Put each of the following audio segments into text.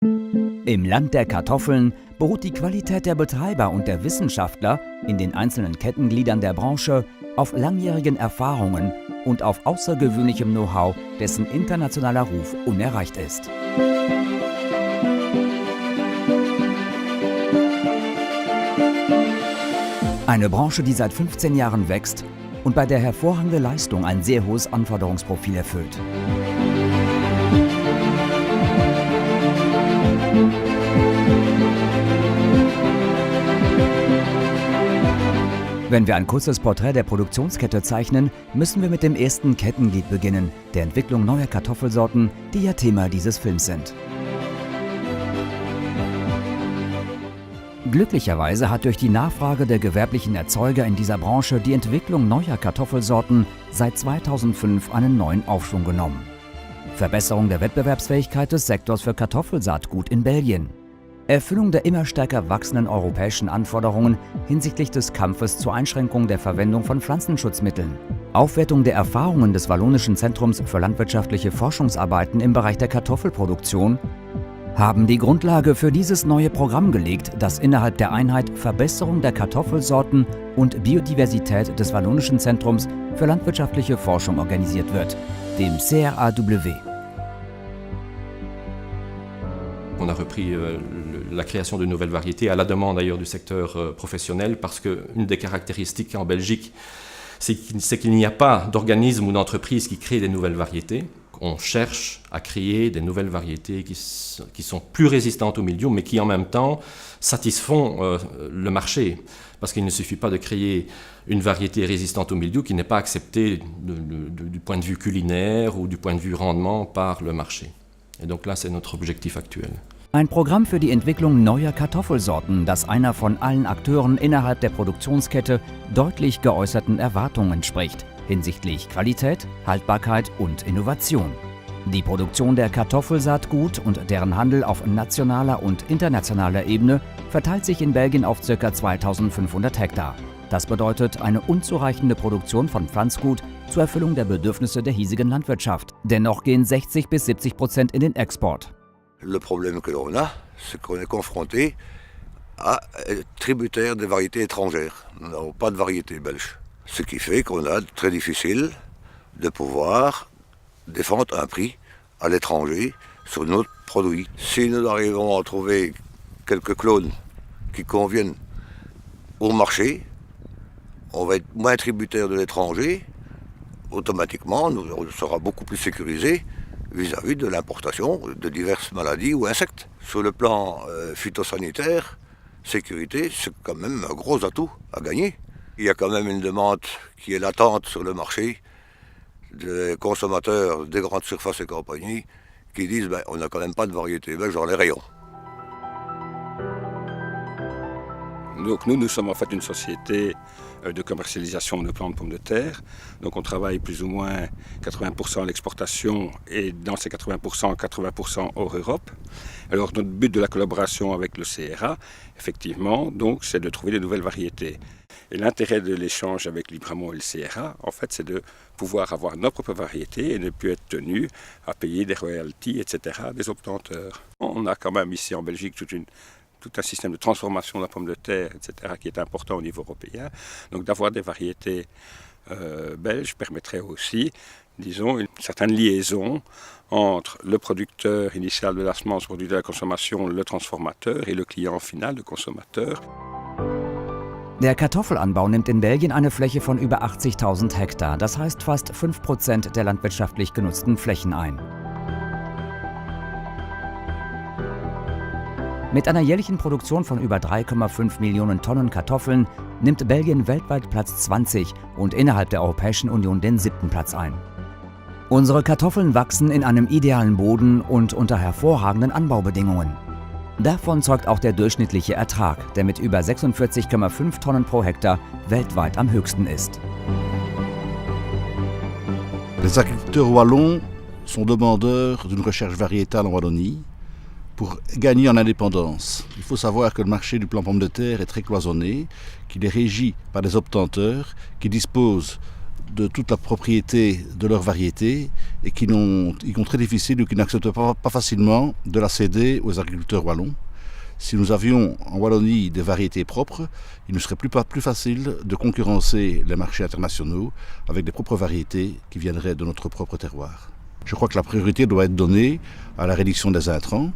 Im Land der Kartoffeln beruht die Qualität der Betreiber und der Wissenschaftler in den einzelnen Kettengliedern der Branche auf langjährigen Erfahrungen und auf außergewöhnlichem Know-how, dessen internationaler Ruf unerreicht ist. Eine Branche, die seit 15 Jahren wächst und bei der hervorragende Leistung ein sehr hohes Anforderungsprofil erfüllt. Wenn wir ein kurzes Porträt der Produktionskette zeichnen, müssen wir mit dem ersten Kettenglied beginnen, der Entwicklung neuer Kartoffelsorten, die ja Thema dieses Films sind. Glücklicherweise hat durch die Nachfrage der gewerblichen Erzeuger in dieser Branche die Entwicklung neuer Kartoffelsorten seit 2005 einen neuen Aufschwung genommen. Verbesserung der Wettbewerbsfähigkeit des Sektors für Kartoffelsaatgut in Belgien. Erfüllung der immer stärker wachsenden europäischen Anforderungen hinsichtlich des Kampfes zur Einschränkung der Verwendung von Pflanzenschutzmitteln. Aufwertung der Erfahrungen des Wallonischen Zentrums für landwirtschaftliche Forschungsarbeiten im Bereich der Kartoffelproduktion haben die Grundlage für dieses neue Programm gelegt, das innerhalb der Einheit Verbesserung der Kartoffelsorten und Biodiversität des Wallonischen Zentrums für landwirtschaftliche Forschung organisiert wird, dem CRAW. On a repris la création de nouvelles variétés à la demande d'ailleurs du secteur professionnel parce qu'une des caractéristiques en Belgique, c'est qu'il n'y a pas d'organisme ou d'entreprise qui crée des nouvelles variétés. On cherche à créer des nouvelles variétés qui sont plus résistantes au mildiou, mais qui en même temps satisfont le marché. Parce qu'il ne suffit pas de créer une variété résistante au mildiou qui n'est pas acceptée du point de vue culinaire ou du point de vue rendement par le marché. Et donc là, c'est notre objectif actuel. Ein Programm für die Entwicklung neuer Kartoffelsorten, das einer von allen Akteuren innerhalb der Produktionskette deutlich geäußerten Erwartungen entspricht, hinsichtlich Qualität, Haltbarkeit und Innovation. Die Produktion der Kartoffelsaatgut und deren Handel auf nationaler und internationaler Ebene verteilt sich in Belgien auf ca. 2500 Hektar. Das bedeutet eine unzureichende Produktion von Pflanzgut zur Erfüllung der Bedürfnisse der hiesigen Landwirtschaft. Dennoch gehen 60–70% in den Export. Le problème que l'on a, c'est qu'on est confronté à être tributaire des variétés étrangères. Nous n'avons pas de variétés belges. Ce qui fait qu'on a très difficile de pouvoir défendre un prix à l'étranger sur notre produit. Si nous arrivons à trouver quelques clones qui conviennent au marché, on va être moins tributaire de l'étranger. Automatiquement, on sera beaucoup plus sécurisé vis-à-vis de l'importation de diverses maladies ou insectes. Sur le plan phytosanitaire, sécurité, c'est quand même un gros atout à gagner. Il y a quand même une demande qui est latente sur le marché des consommateurs des grandes surfaces et compagnies qui disent on n'a quand même pas de variété belge dans les rayons. Donc nous sommes en fait une société de commercialisation de plants de pommes de terre. Donc on travaille plus ou moins 80% à l'exportation et dans ces 80%, 80% hors Europe. Alors notre but de la collaboration avec le CRA, effectivement, donc, c'est de trouver des nouvelles variétés. Et l'intérêt de l'échange avec Libramont et le CRA, en fait, c'est de pouvoir avoir nos propres variétés et ne plus être tenu à payer des royalties, etc., des obtenteurs. On a quand même ici en Belgique tout un système de transformation de la pomme de terre, etc., qui est important au niveau européen. Donc d'avoir des variétés belges permettrait aussi, disons, une certaine liaison entre le producteur initial de la semence, produit de la consommation, le transformateur et le client final, le consommateur. Der Kartoffelanbau nimmt in Belgien eine Fläche von über 80.000 Hektar, das heißt fast 5% der landwirtschaftlich genutzten Flächen ein. Mit einer jährlichen Produktion von über 3,5 Millionen Tonnen Kartoffeln nimmt Belgien weltweit Platz 20 und innerhalb der Europäischen Union den 7. Platz ein. Unsere Kartoffeln wachsen in einem idealen Boden und unter hervorragenden Anbaubedingungen. Davon zeugt auch der durchschnittliche Ertrag, der mit über 46,5 Tonnen pro Hektar weltweit am höchsten ist. Les agriculteurs wallons sont demandeurs d'une recherche variétale en Wallonie pour gagner en indépendance. Il faut savoir que le marché du plant pomme de terre est très cloisonné, qu'il est régi par des obtenteurs qui disposent de toute la propriété de leur variété et qui sont très difficiles ou qui n'acceptent pas facilement de la céder aux agriculteurs wallons. Si nous avions en Wallonie des variétés propres, il ne serait plus facile de concurrencer les marchés internationaux avec des propres variétés qui viendraient de notre propre terroir. Je crois que la priorité doit être donnée à la réduction des intrants.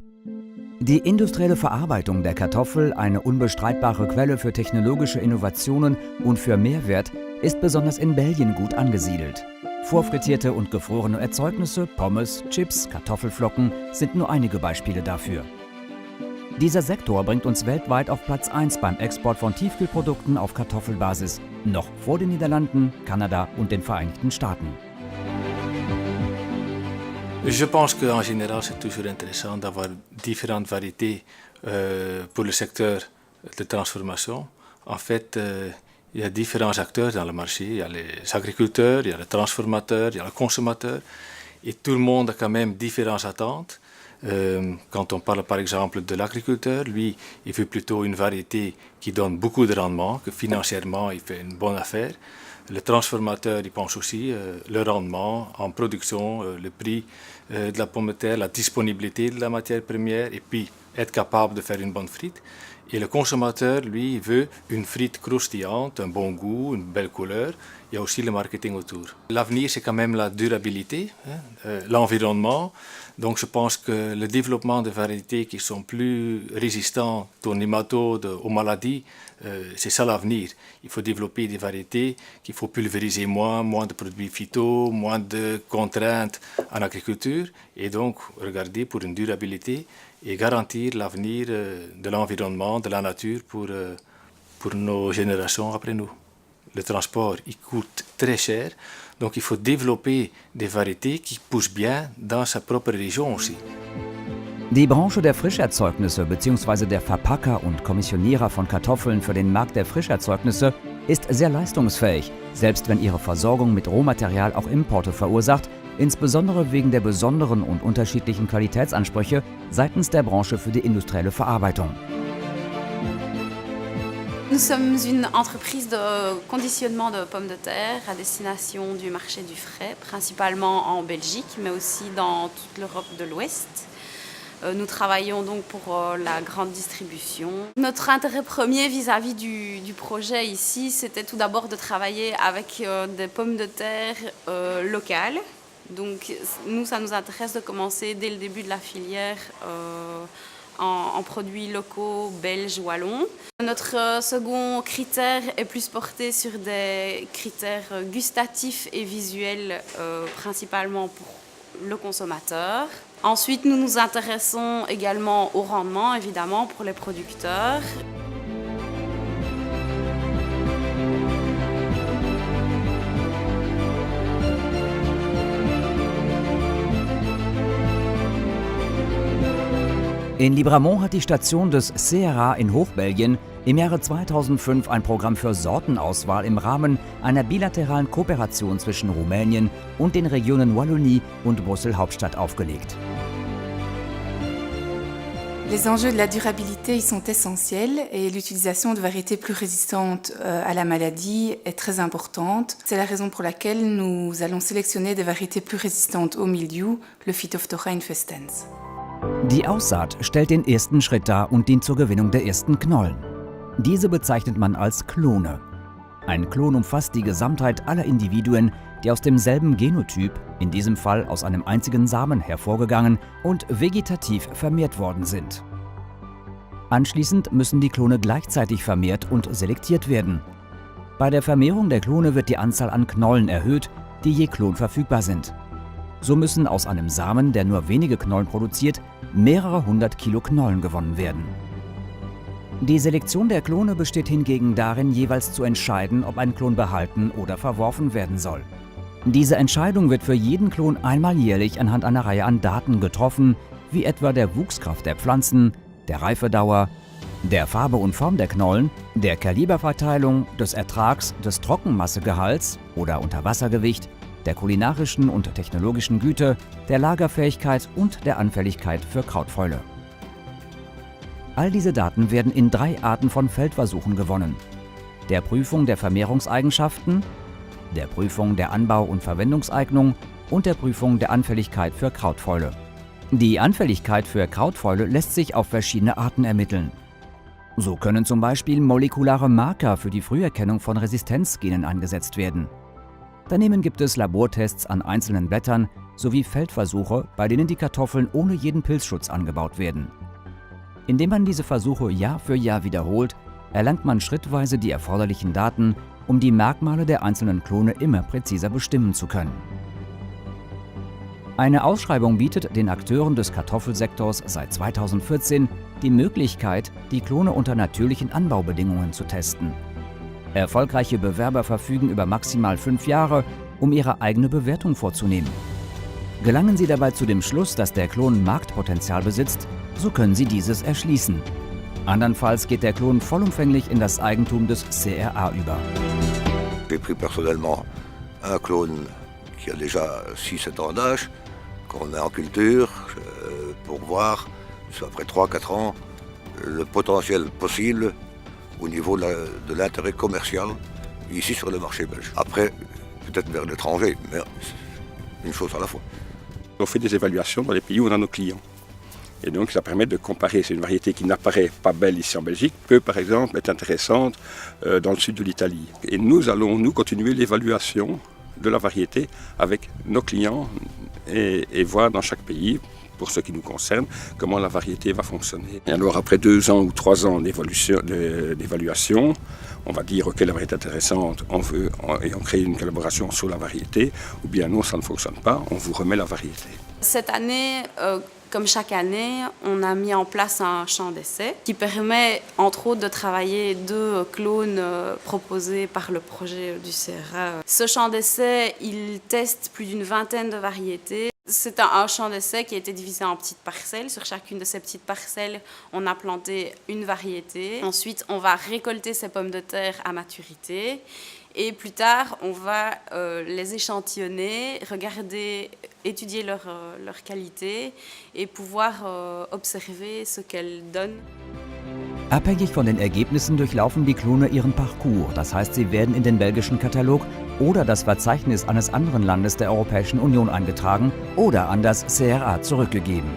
Die industrielle Verarbeitung der Kartoffel, eine unbestreitbare Quelle für technologische Innovationen und für Mehrwert, ist besonders in Belgien gut angesiedelt. Vorfrittierte und gefrorene Erzeugnisse, Pommes, Chips, Kartoffelflocken sind nur einige Beispiele dafür. Dieser Sektor bringt uns weltweit auf Platz 1 beim Export von Tiefkühlprodukten auf Kartoffelbasis, noch vor den Niederlanden, Kanada und den Vereinigten Staaten. Je pense qu'en général, c'est toujours intéressant d'avoir différentes variétés pour le secteur de transformation. En fait, il y a différents acteurs dans le marché. Il y a les agriculteurs, il y a les transformateurs, il y a le consommateur. Et tout le monde a quand même différentes attentes. Quand on parle par exemple de l'agriculteur, lui, il veut plutôt une variété qui donne beaucoup de rendement, que financièrement, il fait une bonne affaire. Le transformateur, il pense aussi le rendement en production, le prix de la pomme de terre, la disponibilité de la matière première et puis être capable de faire une bonne frite. Et le consommateur, lui, il veut une frite croustillante, un bon goût, une belle couleur. Il y a aussi le marketing autour. L'avenir, c'est quand même la durabilité, l'environnement. Donc je pense que le développement de variétés qui sont plus résistantes aux nématodes, aux maladies, c'est ça l'avenir. Il faut développer des variétés qu'il faut pulvériser moins de produits phyto, moins de contraintes en agriculture et donc regarder pour une durabilité et garantir l'avenir de l'environnement, de la nature pour nos générations après nous. Le transport, il coûte très cher, donc il faut développer des variétés qui poussent bien dans sa propre région aussi. Die Branche der Frischerzeugnisse bzw. der Verpacker und Kommissionierer von Kartoffeln für den Markt der Frischerzeugnisse ist sehr leistungsfähig, selbst wenn ihre Versorgung mit Rohmaterial auch Importe verursacht, insbesondere wegen der besonderen und unterschiedlichen Qualitätsansprüche seitens der Branche für die industrielle Verarbeitung. Nous sommes une entreprise de conditionnement de pommes de terre à destination du marché du frais, principalement en Belgique, mais aussi dans toute l'Europe de l'Ouest. Nous travaillons donc pour la grande distribution. Notre intérêt premier vis-à-vis du projet ici, c'était tout d'abord de travailler avec des pommes de terre locales. Donc nous, ça nous intéresse de commencer dès le début de la filière en produits locaux belges, wallons. Notre second critère est plus porté sur des critères gustatifs et visuels, principalement pour le consommateur. Ensuite, nous nous intéressons également au rendement, évidemment, pour les producteurs. In Libramont hat die Station des CRA in Hochbelgien im Jahre 2005 ein Programm für Sortenauswahl im Rahmen einer bilateralen Kooperation zwischen Rumänien und den Regionen Wallonie und Brüssel-Hauptstadt aufgelegt. Les enjeux de la durabilité ils sont essentiels et l'utilisation de variétés plus résistantes à la maladie est très importante. C'est la raison pour laquelle nous allons sélectionner des variétés plus résistantes au mildiou, le Phytophthora infestans. Die Aussaat stellt den ersten Schritt dar und dient zur Gewinnung der ersten Knollen. Diese bezeichnet man als Klone. Ein Klon umfasst die Gesamtheit aller Individuen, die aus demselben Genotyp, in diesem Fall aus einem einzigen Samen hervorgegangen und vegetativ vermehrt worden sind. Anschließend müssen die Klone gleichzeitig vermehrt und selektiert werden. Bei der Vermehrung der Klone wird die Anzahl an Knollen erhöht, die je Klon verfügbar sind. So müssen aus einem Samen, der nur wenige Knollen produziert, mehrere 100 Kilo Knollen gewonnen werden. Die Selektion der Klone besteht hingegen darin, jeweils zu entscheiden, ob ein Klon behalten oder verworfen werden soll. Diese Entscheidung wird für jeden Klon einmal jährlich anhand einer Reihe an Daten getroffen, wie etwa der Wuchskraft der Pflanzen, der Reifedauer, der Farbe und Form der Knollen, der Kaliberverteilung, des Ertrags, des Trockenmassegehalts oder Unterwassergewicht, der kulinarischen und technologischen Güte, der Lagerfähigkeit und der Anfälligkeit für Krautfäule. All diese Daten werden in 3 Arten von Feldversuchen gewonnen: der Prüfung der Vermehrungseigenschaften, der Prüfung der Anbau- und Verwendungseignung und der Prüfung der Anfälligkeit für Krautfäule. Die Anfälligkeit für Krautfäule lässt sich auf verschiedene Arten ermitteln. So können zum Beispiel molekulare Marker für die Früherkennung von Resistenzgenen eingesetzt werden. Daneben gibt es Labortests an einzelnen Blättern sowie Feldversuche, bei denen die Kartoffeln ohne jeden Pilzschutz angebaut werden. Indem man diese Versuche Jahr für Jahr wiederholt, erlangt man schrittweise die erforderlichen Daten, um die Merkmale der einzelnen Klone immer präziser bestimmen zu können. Eine Ausschreibung bietet den Akteuren des Kartoffelsektors seit 2014 die Möglichkeit, die Klone unter natürlichen Anbaubedingungen zu testen. Erfolgreiche Bewerber verfügen über maximal 5 Jahre, um ihre eigene Bewertung vorzunehmen. Gelangen sie dabei zu dem Schluss, dass der Klon Marktpotenzial besitzt, so können sie dieses erschließen. Andernfalls geht der Klon vollumfänglich in das Eigentum des CRA über. J'ai pris personnellement un clone qui a déjà 6-7 ans d'âge, qu'on met en culture, pour voir, après 3-4 ans, le potentiel possible au niveau de l'intérêt commercial ici sur le marché belge. Après, peut-être vers l'étranger, mais une chose à la fois. On fait des évaluations dans les pays où on a nos clients. Et donc ça permet de comparer. C'est une variété qui n'apparaît pas belle ici en Belgique, peut par exemple être intéressante dans le sud de l'Italie. Et nous allons, continuer l'évaluation de la variété avec nos clients et voir dans chaque pays, pour ce qui nous concerne, comment la variété va fonctionner. Et alors après 2 ans ou 3 ans d'évaluation, on va dire ok, la variété est intéressante, on crée une collaboration sur la variété, ou bien non, ça ne fonctionne pas, on vous remet la variété. Cette année, comme chaque année, on a mis en place un champ d'essai qui permet entre autres de travailler 2 clones proposés par le projet du CRA. Ce champ d'essai, il teste plus d'une vingtaine de variétés. C'est un champ d'essai qui a été divisé en petites parcelles. Sur chacune de ces petites parcelles, on a planté une variété. Ensuite, on va récolter ces pommes de terre à maturité. Et plus tard, on va les échantillonner, regarder, étudier leur qualité et pouvoir observer ce qu'elles donnent. Abhängig von den Ergebnissen durchlaufen die Klone ihren Parcours, das heißt, sie werden in den belgischen Katalog oder das Verzeichnis eines anderen Landes der Europäischen Union eingetragen oder an das CRA zurückgegeben.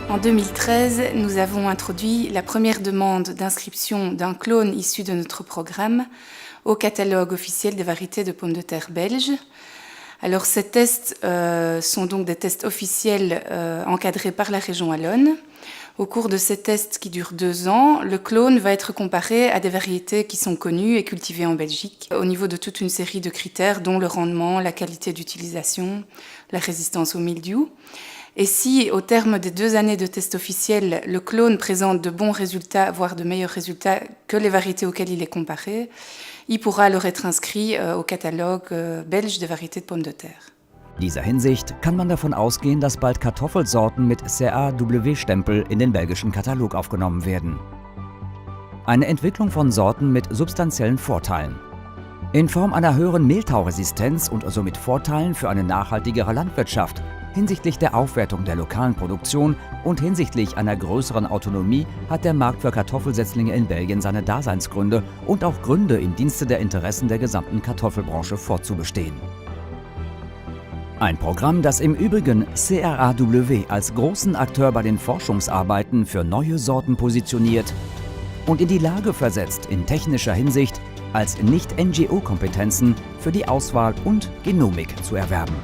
En 2013, nous avons introduit la première demande d'inscription d'un clone issu de notre programme au catalogue officiel des variétés de pommes de terre belges. Alors ces tests sont donc des tests officiels encadrés par la région wallonne. Au cours de ces tests qui durent 2 ans, le clone va être comparé à des variétés qui sont connues et cultivées en Belgique au niveau de toute une série de critères dont le rendement, la qualité d'utilisation, la résistance au mildiou. Et si, au terme des 2 années de tests officiels, le clone présente de bons résultats, voire de meilleurs résultats que les variétés auxquelles il est comparé, il pourra alors être inscrit au catalogue belge des variétés de pommes de terre. In dieser Hinsicht kann man davon ausgehen, dass bald Kartoffelsorten mit CAW-Stempel in den belgischen Katalog aufgenommen werden. Eine Entwicklung von Sorten mit substanziellen Vorteilen. In Form einer höheren Mehltauresistenz und somit Vorteilen für eine nachhaltigere Landwirtschaft, hinsichtlich der Aufwertung der lokalen Produktion und hinsichtlich einer größeren Autonomie hat der Markt für Kartoffelsetzlinge in Belgien seine Daseinsgründe und auch Gründe, im Dienste der Interessen der gesamten Kartoffelbranche fortzubestehen. Ein Programm, das im Übrigen CRAW als großen Akteur bei den Forschungsarbeiten für neue Sorten positioniert und in die Lage versetzt, in technischer Hinsicht als Nicht-NGO-Kompetenzen für die Auswahl und Genomik zu erwerben.